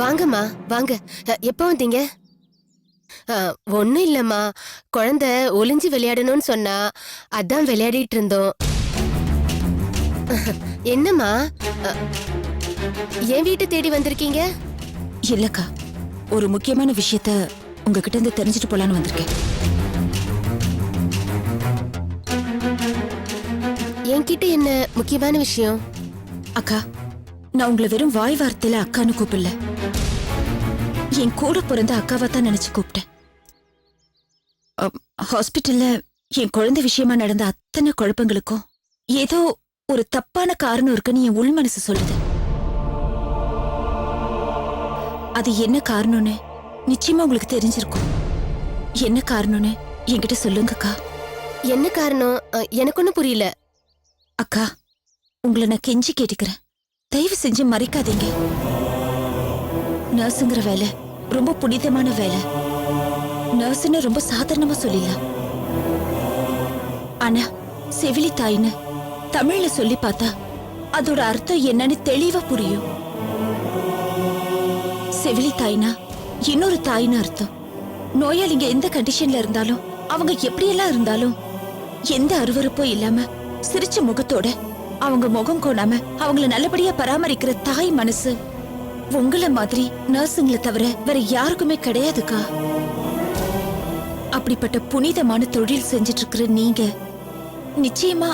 வாங்கம்மா வாங்க. எப்போ வந்தீங்க? ஒன்னும் இல்லம்மா, குழந்தை ஒளிஞ்சு விளையாடணும்னு சொன்னா அதான் விளையாடிட்டு இருந்தோம். என்னம்மா என் வீட்டை தேடி வந்திருக்கீங்க? இல்லக்கா, ஒரு முக்கியமான விஷயத்த உங்ககிட்ட இருந்து தெரிஞ்சுட்டு போலான்னு வந்திருக்கேன். என்கிட்ட என்ன முக்கியமான விஷயம்? அக்கா, நான் உங்களை வெறும் வாய் வார்த்தையில அக்கான்னு கூப்பிடல, என் கூட பிறந்த அக்காவா தான் நினைச்சு கூப்பிட்டேன். ஹாஸ்பிட்டல்ல என் குழந்தை விஷயமா நடந்த அத்தனை குழப்பங்களுக்கும் ஏதோ ஒரு தப்பான காரணம் இருக்குன்னு என் உள் மனசு சொல்லுது. அது என்ன காரணம்னு நிச்சயமா உங்களுக்கு தெரிஞ்சிருக்கும். என்ன காரணம்னு என்கிட்ட சொல்லுங்கக்கா. என்ன காரணம்? எனக்கு ஒன்னும் புரியல. அக்கா, உங்களை நான் கெஞ்சி கேட்டுக்கிறேன், தயவு செஞ்சு மறைக்காதீங்க. நர்ஸுங்கிற வேலை ரொம்ப புனிதமான வேலை. நர்ஸ்ன்னு ரொம்ப சாதாரணமா சொல்லிடலாம். ஆனா செவிலி தாயின்னு தமிழ்ல சொல்லி பார்த்தா அதோட அர்த்தம் என்னன்னு தெளிவா புரியும். செவிலி தாய்னா இன்னொரு தாயின்னு அர்த்தம். நோயாளிங்க எந்த கண்டிஷன்ல இருந்தாலும், அவங்க எப்படியெல்லாம் இருந்தாலும், எந்த அருவருப்பும் இல்லாம சிரிச்ச முகத்தோட அவங்க முகம் கோணாம அவங்கள நல்லபடியா பராமரிக்கிற தாய் மனசு உங்களை மாதிரி நர்ஸுங்களை தவிர வேற யாருக்குமே கிடையாதுக்கா. அப்படிப்பட்ட புனிதமான தொழில் செஞ்சிட்டு இருக்கிற நீங்க நிச்சயமா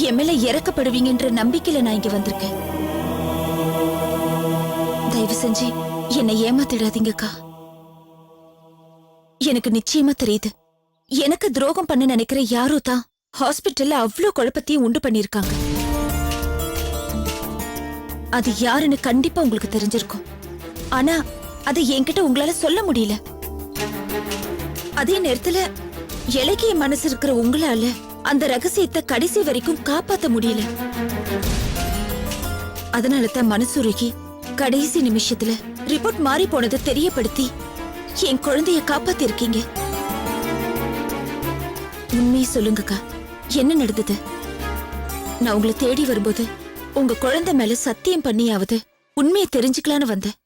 என் மேல இறக்கப்படுவீங்கன்ற நம்பிக்கையில நான் இங்க வந்திருக்கேன். தயவு செஞ்சு என்னை ஏமாத்திடாதீங்கக்கா. எனக்கு நிச்சயமா தெரியுது, எனக்கு துரோகம் பண்ண நினைக்கிற யாரோ தான் ஹாஸ்பிட்டல்ல அவ்வளவு குழப்பத்தையும் உண்டு பண்ணிருக்காங்க. அது யாருன்னு கண்டிப்பா உங்களுக்கு தெரிஞ்சிருக்கும். ஆனா அதை என்கிட்ட உங்களால சொல்ல முடியல. அதே நேரத்துல இலக்கிய மனசு இருக்கிற உங்களால அந்த ரகசியத்தை கடைசி வரைக்கும் காப்பாத்த முடியல. அதனாலதான் மனசுருகி கடைசி நிமிஷத்துல ரிப்போர்ட் மாறி போனதை தெரியப்படுத்தி என் குழந்தைய காப்பாத்தி இருக்கீங்க. உண்மையை சொல்லுங்கக்கா, என்ன நடந்தது? நான் உங்களை தேடி வரும்போது உங்க குழந்தை மேல சத்தியம் பண்ணியாவது உண்மையை தெரிஞ்சுக்கலான்னு வந்தேன்.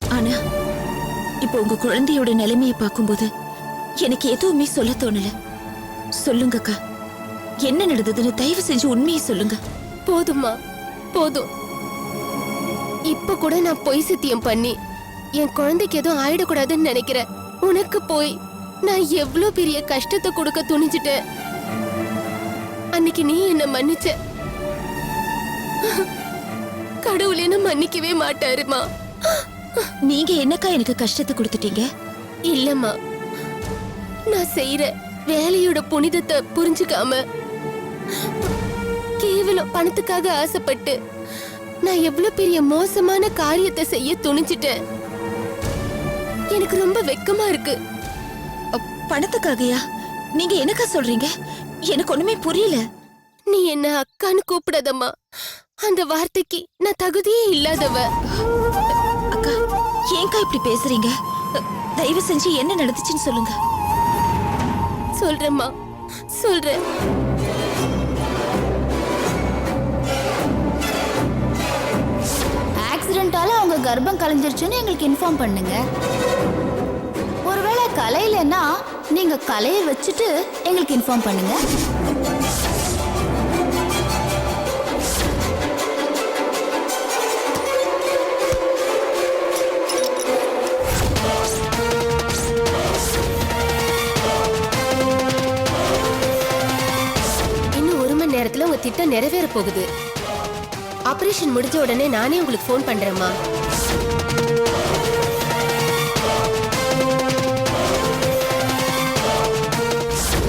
ஆனா இப்ப உங்க குழந்தையோட நிலைமையை பார்க்கும்போது எனக்கு எதுவுமே சொல்ல தோணல. சொல்லுங்கக்கா, என்ன நடந்ததுன்னு தயவு செஞ்சு உண்மையை சொல்லுங்க. போதுமா, போதும். இப்ப கூட நான் பொய் சத்தியம் பண்ணி என் குழந்தைக்கு எதுவும் ஆயிடக்கூடாதுன்னு நினைக்கிறேன். உனக்கு போய் நான் எவ்வளவு பெரிய கஷ்டத்தை கொடுக்க துணிஞ்சிட்டேன். அன்னைக்கு நீ என்ன மன்னிச்ச, கடவுள் என்ன மன்னிக்கவே மாட்டாருமா. நீங்க என்னக்கா எனக்கு கஷ்டத்தை கொடுத்துட்டீங்க? இல்லம்மா, நான் செய்யற வேலையோட புனிதத்தை புரிஞ்சுக்காம கேவலம் பணத்துக்காக ஆசைப்பட்டு நான் எவ்வளவு பெரிய மோசமான காரியத்தை செய்ய துணிஞ்சிட்டேன். எனக்கு ரொம்ப வெக்கமா இருக்கு. பணத்துக்காகயா? நீங்க என்னக்கா சொல்றீங்க? எனக்கு ஒண்ணுமே புரியல. நீ என்ன அக்கான்னு கூப்பிடாதம்மா, அந்த வார்த்தைக்கு நான் தகுதியே இல்லாதவ. அக்கா, ஏன்க்கா இப்படி பேசுறீங்க? தயவு செஞ்சு என்ன நடந்துச்சுன்னு சொல்லுங்க. சொல்றேம்மா, சொல்றேன். ஆக்சிடென்டால அவங்க கர்ப்பம் கலைஞ்சிருச்சுன்னு எங்களுக்கு இன்ஃபார்ம் பண்ணுங்க. ஒருவேளை கலையிலன்னா நீங்க கலையை வச்சுட்டு எங்களுக்கு இன்ஃபார்ம் பண்ணுங்க. இன்னும் 1 மணி நேரத்துல உங்க திட்டம் நிறைவேற போகுது. ஆபரேஷன் முடிஞ்ச உடனே நானே உங்களுக்கு ஃபோன் பண்றேம்மா.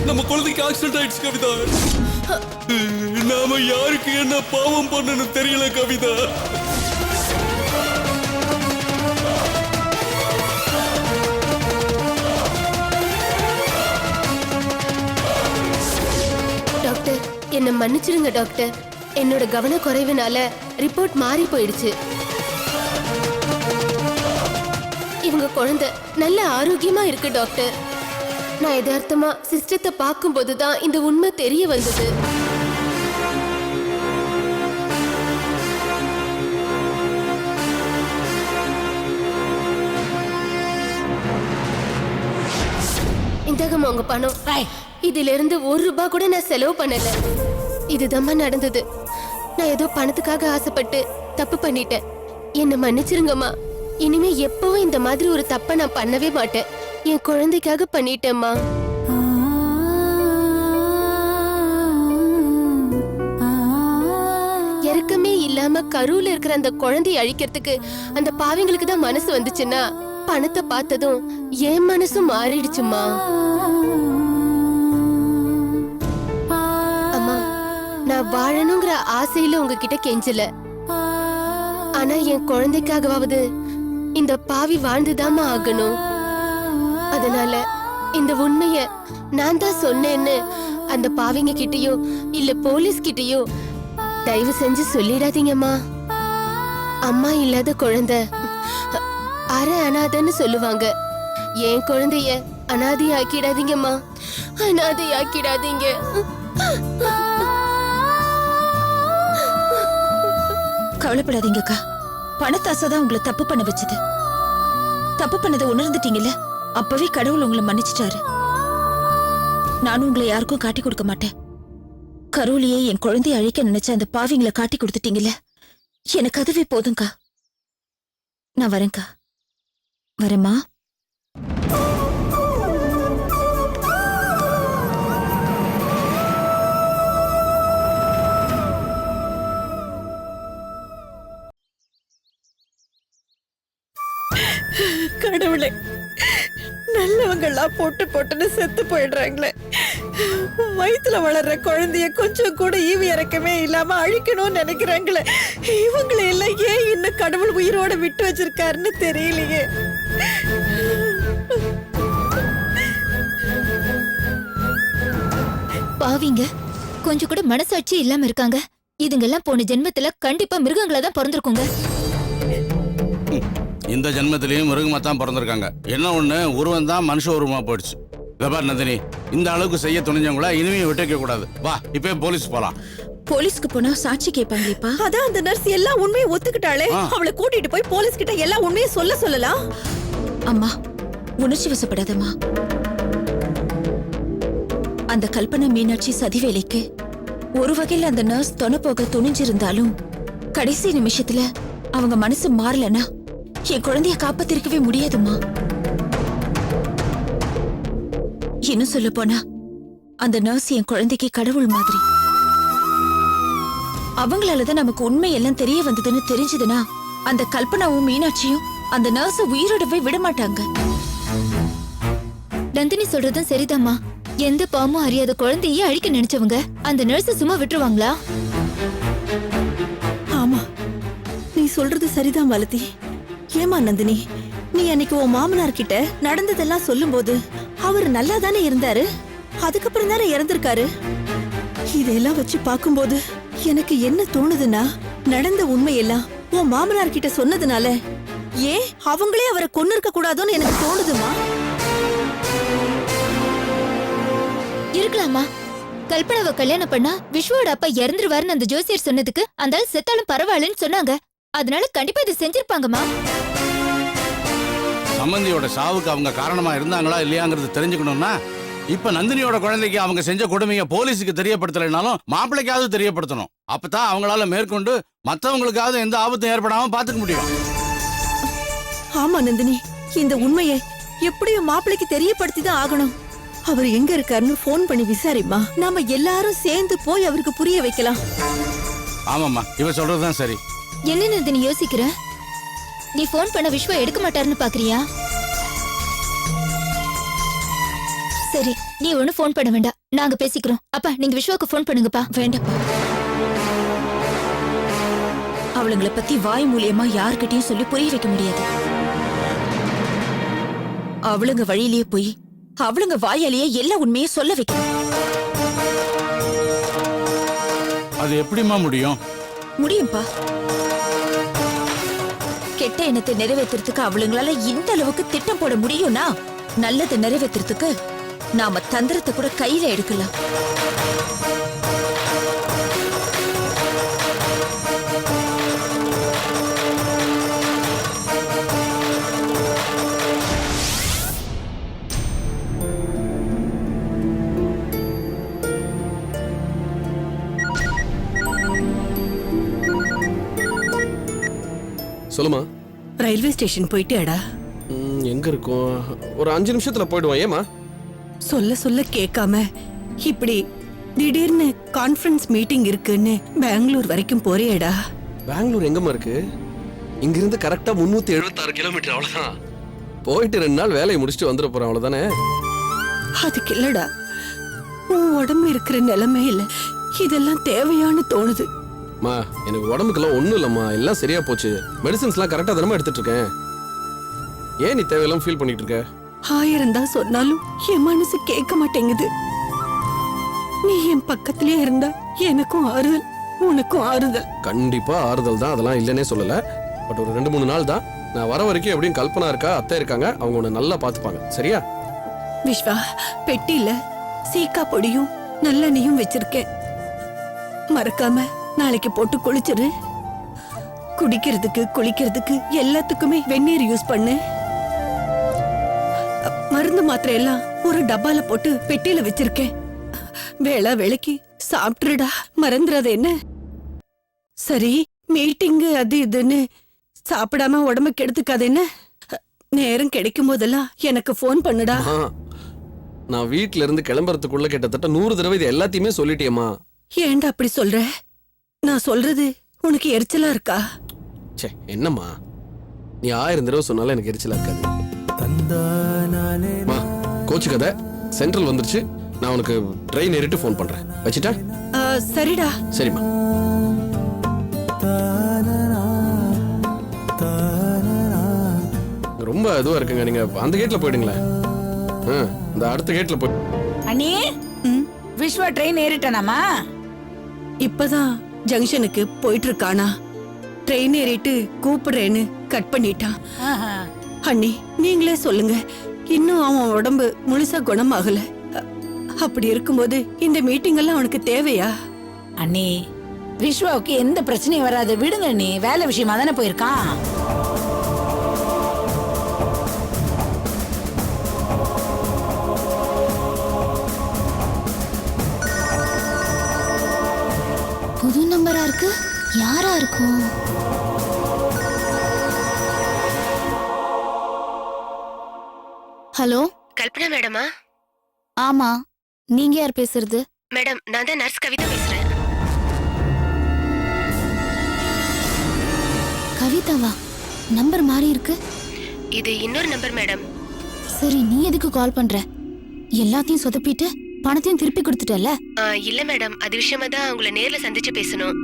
நம்ம குழந்தைக்கு ஆக்சிடென்ட் ஆயிடுச்சு கவிதா. நாம யாருக்கு என்ன பாவம் பண்ணணும் தெரியல கவிதா. டாக்டர், என்ன மன்னிச்சிருங்க டாக்டர். என்னோட கவனக்குறைவுனால ரிப்போர்ட் மாறி போயிடுச்சு. இவங்க குழந்தை நல்ல ஆரோக்கியமா இருக்கு டாக்டர். நான் யதார்த்தமா சிஸ்டத்தை பார்க்கும்போதுதான் இந்த உண்மை தெரிய வந்தது. இந்தகம்மா உங்க பணம். இதுல இருந்து 1 ரூபாய் கூட நான் செலவு பண்ணல. இதுதாம்மா நடந்தது. நான் ஏதோ பணத்துக்காக ஆசைப்பட்டு தப்பு பண்ணிட்டேன். என்ன மன்னிச்சிருங்கம்மா. இனிமே எப்பவும் இந்த மாதிரி ஒரு தப்பை நான் பண்ணவே மாட்டேன். என் குழந்தைக்காக பண்ணிட்டேம்மா. இறக்கமே இல்லாம கருவுல இருக்கிற அந்த குழந்தையை அழிக்கிறதுக்கு அந்த பாவிங்களுக்கு தான் மனசு வந்துச்சுன்னா பணத்தை பார்த்ததும் என் மனசும் மாறிடுச்சுமா. அம்மா, நான் வாழணுங்கிற ஆசையில உங்ககிட்ட கெஞ்சல. ஆனா என் குழந்தைக்காகவாவது இந்த பாவி வாழ்ந்துதாமா ஆகணும். அதனால இந்த உண்மைய நான் தான் சொன்னேன்னு அந்த பாவிங்க கிட்டயோ இல்ல போலீஸ் கிட்டயோ தயவு செஞ்சு சொல்லிடாதீங்கம்மா. அம்மா இல்லாத குழந்தை அனாதைன்னு சொல்லுவாங்க. என் குழந்தைய அனாதையாக்கிடாதீங்கம்மா. அனாதையாக்கிடாதீங்க. கவலைப்படாதீங்கக்கா. பணத்தாசைதான் உங்களை தப்பு பண்ண வச்சது. தப்பு பண்ணதை உணர்ந்துட்டீங்கல்ல, அப்பவே கடவுள் உங்களை மன்னிச்சிட்டாரு. நானும் உங்களை யாருக்கும் காட்டி கொடுக்க மாட்டேன். கருவிலேயே என் குழந்தைய அழிக்க நினைச்ச அந்த பாவிங்களை காட்டி கொடுத்துட்டீங்கல்ல, எனக்கு அதுவே போதும்க்கா. நான் வரேன்க்கா. வரேம்மா. கடவுளே, நல்லவங்கெல்லாம் போட்டுன்னு செத்து போயிடுறாங்களே. வயித்துல வளர்ற குழந்தைய கொஞ்சம் கூட ஈவு இறக்கமே இல்லாம அழிக்கணும்னு நினைக்கிறாங்களே. இவங்களை எல்லாம் ஏன் இன்னும் கடவுள் உயிரோட விட்டு வச்சிருக்காருன்னு தெரியலையே. பாவிங்க கொஞ்சம் கூட மனசாட்சி இல்லாம இருக்காங்க. இதுங்கெல்லாம் போன ஜென்மத்துல கண்டிப்பா மிருகங்களா தான் பிறந்திருக்குங்க. இந்த ஜென்மத்திலயும் மிருகமா தான் பிறந்திருக்காங்க. என்ன ஒண்ணு, உருவம் தான் மனுஷ உருவமா போயிடுச்சு. பார் நந்தினி, இந்த அளவுக்கு செய்ய துணிஞ்சவங்களா இனிமே விட்டுக்க கூடாது. வா, இப்ப போலீஸ் போலாம். போலீஸ்க்கு போனா சாட்சி கேட்பாங்களேப்பா. அதான் அந்த நர்ஸ் எல்லா உண்மையை ஒத்துக்கிட்டாளே. அவளை கூட்டிட்டு போய் போலீஸ் கிட்ட எல்லா உண்மையை சொல்லலாம். அம்மா, உணர்ச்சி வசப்படாதம்மா. அந்த கல்பனா மீனாட்சி சதி வேலைக்கு ஒரு வகையில் அந்த நர்ஸ் தொண போக துணிஞ்சிருந்தாலும் கடைசி நிமிஷத்துல அவங்க மனசு மாறலனா என் குழந்தைய காப்பாத்திருக்கவே முடியாதுமா. இன்னும் சொல்ல போனா அந்த நர்ஸ் என் குழந்தைக்கு கடவுள் மாதிரி. அவங்களாலதான் நமக்கு உண்மை எல்லாம் தெரிய வந்ததுன்னு தெரிஞ்சதுன்னா அந்த கல்பனாவும் மீனாட்சியும் அந்த நர்ஸ் உயிரோடவே விட மாட்டாங்க. நந்தினி சொல்றதும் சரிதாம்மா. எந்த பாவமும் அறியாத குழந்தையே அழிக்க நினைச்சவங்க அந்த நர்ஸ சும்மா விட்டுருவாங்களா? ஆமா, நீ சொல்றது சரிதான் மாலதி. ஏமா நந்தினி, நீ அன்னைக்கு உன் மாமனார் கிட்ட நடந்ததெல்லாம் சொல்லும் போது அவர் நல்லா தானே இருந்தாரு. அதுக்கப்புறம் தானே இறந்திருக்காரு. இதெல்லாம் வச்சு பார்க்கும்போது எனக்கு என்ன தோணுதுன்னா, நடந்த உண்மையெல்லாம் உன் மாமனார் கிட்ட சொன்னதுனால ஏன் அவங்களே அவரை கொன்னு இருக்க கூடாதுன்னு எனக்கு தோணுதுமா. இருக்கலாமா? கல்பனாவை கல்யாணம் பண்ணா விஸ்வோட அப்பா இறந்துருவாருன்னு அந்த ஜோசியர் சொன்னதுக்கு அந்த ஆள் செத்தாலும் பரவாயில்லன்னு சொன்னாங்க. அதனால கண்டிப்பா இதை செஞ்சிருப்பாங்கம்மா. சம்பந்தியோட சாவுக்கு அவங்க காரணமா இருந்தாங்களா இல்லையாங்கிறது தெரிஞ்சுக்கணும்னா இப்ப நந்தினியோட குழந்தைக்கு அவங்க செஞ்ச கொடுமைய போலீஸுக்கு தெரியப்படுத்தலைனாலும் மாப்பிள்ளைக்காவது தெரியப்படுத்தணும். அப்பதான் அவங்களால மேற்கொண்டு மத்தவங்களுக்காவது எந்த ஆபத்தும் ஏற்படாம பாத்துக்க முடியும். ஆமா நந்தினி, இந்த உண்மையை எப்படியும் மாப்பிள்ளைக்கு தெரியப்படுத்தி தான் ஆகணும். அவர் எங்க இருக்காருன்னு போன் பண்ணி விசாரிமா. நாம எல்லாரும் சேர்ந்து போய் அவருக்கு புரிய வைக்கலாம். ஆமாம்மா, இவ சொல்றதுதான் சரி. என்ன நந்தினி யோசிக்கிற? நீ போன் பண்ண விஸ்வா எடுக்க மாட்டாருன்னு பாக்குறியா? சரி, நீ ஒண்ணு போன் பண்ண வேண்டாம், நாங்க பேசிக்கிறோம். அப்பா, நீங்க விஸ்வாக்கு போன் பண்ணுங்கப்பா. வேண்டாப்பா. அவளுங்களை பத்தி வாய் மூலியமா யார்கிட்டயும் சொல்லி புரிய வைக்க முடியாது. அவளுங்க வழியிலேயே போய் அவளுங்க வாயாலேயே எல்லா உண்மையை சொல்ல வைக்கணும். அது எப்படிமா முடியும்? முடியும்பா. கெட்ட எண்ணத்தை நிறைவேற்றுறதுக்கு அவளுங்களால இந்த அளவுக்கு திட்டம் போட முடியும்னா நல்லதை நிறைவேற்றுறதுக்கு நாம தந்திரத்தை கூட கையில எடுக்கலாம். சொல்லுமா. ரயில்வே ஸ்டேஷன் போயிட்டியாடா? எங்க இருக்கும்? ஒரு 5 நிமிஷத்துல போயிடுவோம். ஏமா? சொல்ல சொல்ல கேட்காம இப்படி திடீர்னு கான்ஃபரன்ஸ் மீட்டிங் இருக்குன்னு பெங்களூர் வரைக்கும் போறியேடா? பெங்களூர் எங்கம்மா இருக்கு? இங்கிருந்து கரெக்டா 376 கிலோமீட்டர், அவ்வளவுதான். போயிட்டு 2 நாள் வேலையை முடிச்சுட்டு வந்துட போறோம், அவ்வளவுதானே. அதுக்கு இல்லடா, உன் உடம்பு இருக்கிற நிலைமையில இதெல்லாம் தேவையான்னு தோணுது. மா, எனக்கு உடம்புக்கெல்லாம் ஒண்ணும் இல்லம்மா, எல்லாம் சரியா போச்சு. மெடிசன்ஸ்லாம் கரெக்டா தானே எடுத்துட்டு இருக்கேன். ஏன் நீ தேவையெல்லாம் ஃபீல் பண்ணிட்டு இருக்க? 1000 தான் சொன்னாலும் என் மனசு கேட்க மாட்டேங்குது. நீ என் பக்கத்திலே இருந்தா எனக்கும் ஆறுதல், உனக்கும் ஆறுதல். கண்டிப்பா ஆறுதல் தான், அதெல்லாம் இல்லைன்னே சொல்லல. பட் ஒரு 2-3 நாள் தான். நான் வர வரைக்கும் எப்படியும் கல்பனா இருக்கா, அத்தை இருக்காங்க, அவங்க உன்னை நல்லா பாத்துப்பாங்க. சரியா? விஸ்வா, பெட்டியில சீக்கா பொடியும் நல்லெண்ணையும் வச்சிருக்கேன். மறக்காம நாளைக்கு போட்டு குளிச்சிரு. குடிக்கிறதுக்கு குளிக்கிறதுக்கு எல்லாத்துக்குமே வெந்நீர் யூஸ் பண்ணு. மருந்து மாத்திரை எல்லாம் ஒரு டப்பால போட்டு பெட்டியில வச்சிருக்கேன். வேளா வேலைக்கு சாப்பிட்டுருடா, மறந்துடாத என்ன? சரி, மீட்டிங்கு அது இதுன்னு சாப்பிடாம உடம்பு கெடுத்துக்காத என்ன? நேரம் கிடைக்கும் போதெல்லாம் எனக்கு ஃபோன் பண்ணுடா. நான் வீட்ல இருந்து கிளம்புறதுக்குள்ள கிட்டத்தட்ட 100 தடவை இது எல்லாத்தையுமே சொல்லிட்டேம்மா. ஏன்டா அப்படி சொல்ற? நான் சொல்றது உனக்கு எரிச்சலா இருக்கா? ச்சே, என்னம்மா நீ 1000 தடவை சொன்னாலும் எனக்கு எரிச்சலா இருக்காது. மா, கோச்சு கதை சென்ட்ரல் வந்துருச்சு. நான் உனக்கு ட்ரெயின் ஏறிட்டு ஃபோன் பண்றேன். வச்சிட்டா? சரிடா. சரிம்மா. ரொம்ப இதுவா இருக்குங்க. நீங்க அந்த கேட்ல போயிடுங்களேன். இந்த அடுத்த கேட்ல போய். அண்ணி, விஸ்வா ட்ரெயின் ஏறிட்டானாமா? இப்பதான் ஜங்ஷனுக்கு போயிட்டு இருக்கானா? ட்ரெயின் ஏறிட்டு கூப்பிடுறேன்னு கட் பண்ணிட்டான். அண்ணி, நீங்களே சொல்லுங்க, இன்னும் அவன் உடம்பு முழுசா குணமாகல. அப்படி இருக்கும்போது இந்த மீட்டிங் எல்லாம் அவனுக்கு தேவையா? அண்ணி, விஸ்வாவுக்கு எந்த பிரச்சனையும் வராது, விடுங்க அண்ணி. வேலை விஷயமா தானே போயிருக்கான். புது நம்பரா இருக்கு, யாரா இருக்கும்? ஹலோ, கல்பனா மேடமா? ஆமா, நீங்க யார் பேசுறது? மேடம், நான் தான் நர்ஸ் கவிதா பேசுறேன். கவிதாவா? நம்பர் மாறி இருக்கு. இது இன்னொரு நம்பர் மேடம். சரி, நீ எதுக்கு கால் பண்ற? எல்லாத்தையும் சொதப்பிட்டு பணத்தையும் திருப்பி கொடுத்துட்டல? இல்ல மேடம், அது விஷயமா தான் உங்களை நேர்ல சந்திச்சு பேசணும்.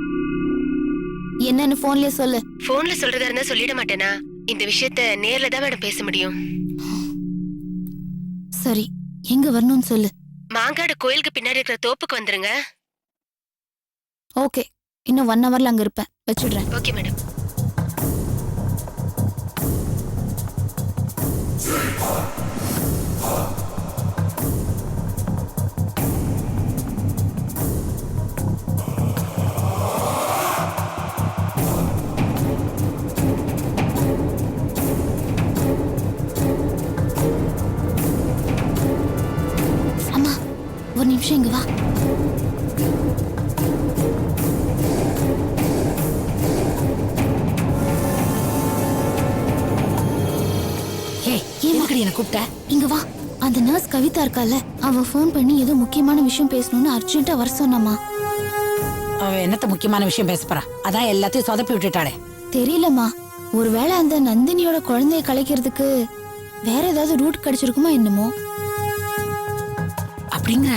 என்னன்னு போன்லயே சொல்லு. போன்ல சொல்றதா இருந்தா சொல்லிட மாட்டேனா? இந்த விஷயத்த நேர்ல தான் மேடம் பேச முடியும். சரி, எங்க வரணும்னு சொல்லு. மாங்காடு கோயிலுக்கு பின்னாடி இருக்கிற தோப்புக்கு வந்துருங்க. ஓகே, இன்னும் 1 ஹவர்ல அங்க இருப்பேன். வச்சிடுறேன். Okay madam. அம்மா, ஒரு நிமிஷம் இங்க வா. என்ன கூப்பிட்ட? இங்க வா. அந்த நர்ஸ் கவிதா இருக்கால, அவ ஃபோன் பண்ணி ஏதோ முக்கியமான விஷயம் பேசணும்னு அர்ஜென்ட்டா வர சொன்னாமா. அவ என்னத்த முக்கியமான விஷயம் பேச போறா? அதான் எல்லாத்தையும் சொதப்பி விட்டுட்டாளே. தெரியலம்மா, ஒருவேளை அந்த நந்தினியோட குழந்தைய கலைக்கிறதுக்கு வேற ஏதாவது ரூட் கிடைச்சிருக்குமா என்னமோ. அப்படிங்கிற?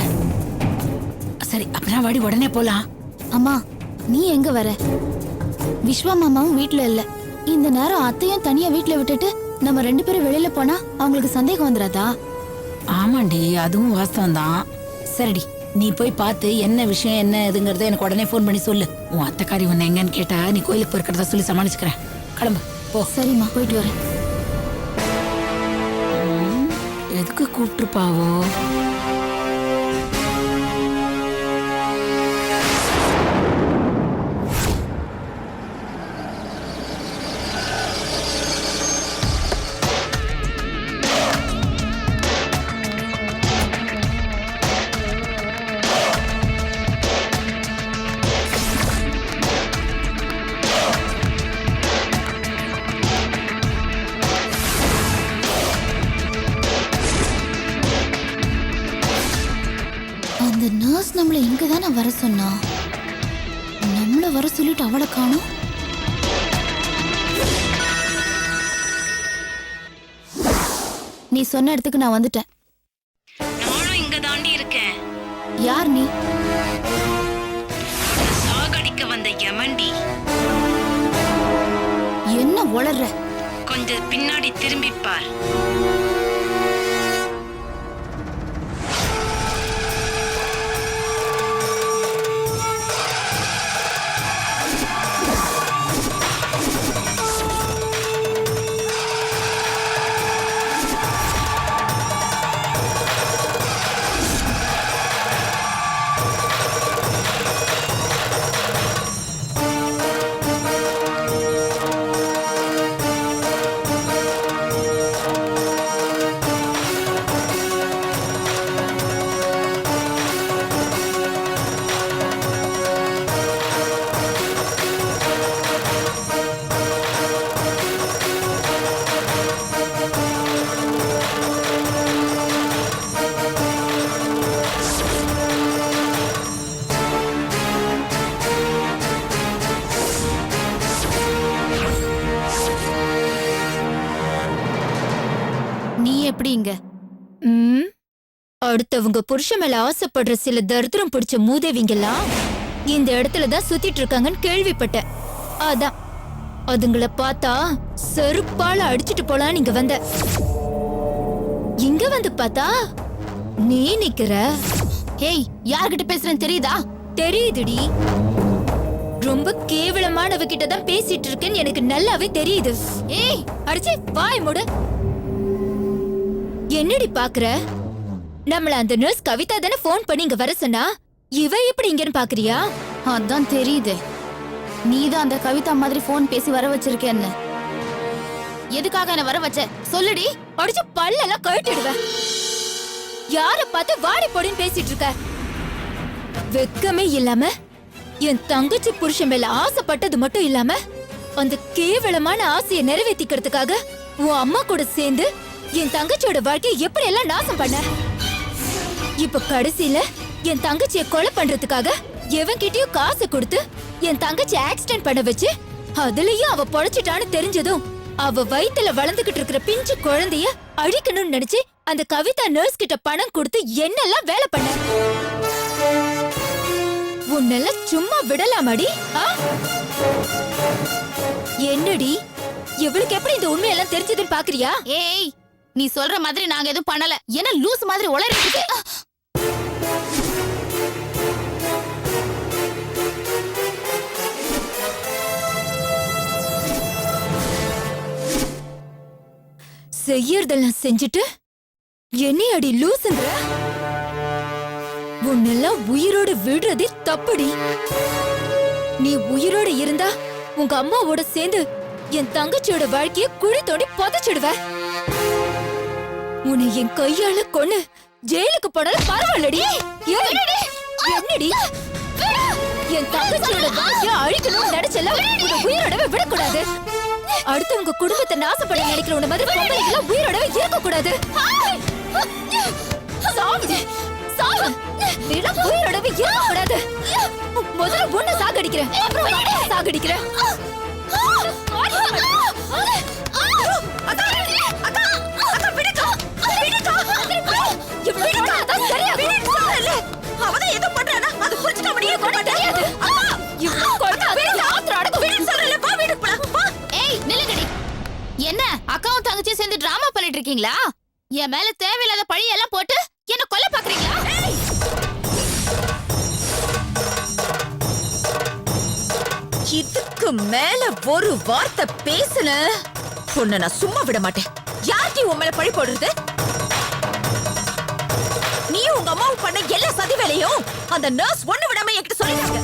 சரி, அப்படின்னா வாடி, உடனே போலாம். அம்மா, நீ எங்க வர? விஸ்வா மாமாவும் வீட்ல இல்ல. இந்த நேரம் அத்தையும் தனியா வீட்ல விட்டுட்டு நம்ம 2 பேரும் வெளியில போனா அவங்களுக்கு சந்தேகம் வந்துடாதா? ஆமாண்டி, அதுவும் வாஸ்தவம் தான். சரிடி, நீ போய் பார்த்து என்ன விஷயம் என்ன இதுங்கறத எனக்கு உடனே ஃபோன் பண்ணி சொல்லு. உன் அத்தைக்காரி உன்னை எங்கன்னு கேட்டா நீ கோயிலுக்கு போயிருக்கிறதா சொல்லி சமாளிச்சுக்கிறேன். கிளம்பு போ. சரிம்மா, போயிட்டு வரேன். எதுக்கு கூப்பிட்டுருப்பாவோ? அந்த நர்ஸ் நம்மள இங்க தானே வர சொன்னா. நம்மள வர சொல்லிட்டு அவளை காணோம். நீ சொன்ன இடத்துக்கு நான் வந்துட்டேன். நானும் இங்க தாண்டி இருக்கேன். யார் நீ? சாகடிக்க வந்த யமண்டி. என்ன உளற? கொஞ்சம் பின்னாடி திரும்பி பார். நீ எப்படி இங்க? அடுத்தவங்க புருஷன் மேல ஆசைப்படுற சில தரித்திரம் பிடிச்ச மூதேவிங்கெல்லாம் இந்த இடத்துல தான் சுத்திட்டு இருக்காங்கன்னு கேள்விப்பட்டேன். அதான் அதுங்கள பார்த்தா செருப்பால அடிச்சிட்டு போலான்னு இங்க வந்த. இங்க வந்து பார்த்தா நீ நிக்கிற. ஏய், யார்கிட்ட பேசுறேன்னு தெரியுதா? தெரியுதுடி. ரொம்ப கேவலமானவ கிட்ட தான் பேசிட்டு இருக்கேன்னு எனக்கு நல்லாவே தெரியுது. ஏய், அடிச்சு வாய் மூடு. என்னடி பாக்குற? நம்மள அந்த நர்ஸ் கவிதா தானே போன் பண்ணி இங்க வர சொன்னா. இவ எப்படி இங்கன்னு பாக்குறியா? அதான் தெரியுது. நீதான் அந்த கவிதா மாதிரி போன் பேசி வர வச்சிருக்கேன்னு. எதுக்காக என்ன வர வச்ச? சொல்லுடி. அடிச்சு பல்லெல்லாம் கழட்டிடுவேன். யார பார்த்து வாடி போடின்னு பேசிட்டு இருக்க? வெக்கமே இல்லாம என் தங்கச்சி புருஷன் மேல ஆசைப்பட்டது மட்டும் இல்லாம அந்த கேவலமான ஆசையை நிறைவேற்றிக்கிறதுக்காக உன் அம்மா கூட சேர்ந்து என் தங்கச்சியோட வாழ்க்கையை எப்படி எல்லாம் நாசம் பண்ண. இப்ப கடைசியில என் தங்கச்சிய கொலை பண்றதுக்காக எவன்கிட்டயும் காசு கொடுத்து என் தங்கச்சி ஆக்சிடென்ட் பண்ண வச்சு அதுலயும் அவ பொழைச்சிட்டான்னு தெரிஞ்சதும் அவ வயித்துல வளர்ந்துகிட்டு இருக்கிற பிஞ்சு குழந்தைய அழிக்கணும்னு நினைச்சு அந்த கவிதா நர்ஸ் கிட்ட பணம் கொடுத்து என்னெல்லாம் வேலை பண்ண. உன்னெல்லாம் சும்மா விடலாமாடி? என்னடி இவளுக்கு எப்படி இந்த உண்மையெல்லாம் தெரிஞ்சதுன்னு பாக்குறியா? ஏய், நீ சொல்ற மாதிரி நாங்க எதுவும் பண்ணல. என்ன லூஸ் மாதிரி உளறிட்டு? செய்யறதெல்லாம் செஞ்சுட்டு என்னை அடி லூசுன்ற. உன்னெல்லாம் உயிரோட விடுறதே தப்புடி. நீ உயிரோட இருந்தா உங்க அம்மாவோட சேர்ந்து என் தங்கச்சியோட வாழ்க்கைய குழி தோண்டி புதைச்சிடுவ. உன்னை என் கையால கொன்னு ஜெயிலுக்கு போனாலும் பரவாயில்லடி. என்னடி என் தங்கச்சியோட வாழ்க்கைய அழிக்கணும்னு நினைச்சல உன்னை உயிரோடவே விடக்கூடாது. அடுத்தவங்க குடும்பத்தை நாசப்பட நினைக்கிற உன்ன மாதிரி பொம்பளைங்கெல்லாம் உயிரோடவே இருக்க கூடாது. சாவுடி, சாவு. நீலாம் உயிரோடவே இருக்க கூடாது. முதல்ல உன்னை சாகடிக்கிறேன், அப்புறம் உன்னை சாகடிக்கிறேன். என்ன அக்காவும் தங்கச்சியும் சேர்ந்து டிராமா பண்ணிட்டு இருக்கீங்களா? என் மேல தேவையில்லாத பழி எல்லாம் போட்டு என்ன கொல்ல பாக்குறீங்களா? இதுக்கு மேல ஒரு வார்த்தை பேசுன பொண்ணு நான் சும்மா விட மாட்டேன். யார்டி உன் மேல பழி போடுறது? நீயும் உங்க அம்மாவும் பண்ண எல்லா சதி வேலையும் அந்த நர்ஸ் ஒண்ணு விடாம என்கிட்ட சொல்லிட்டாங்க.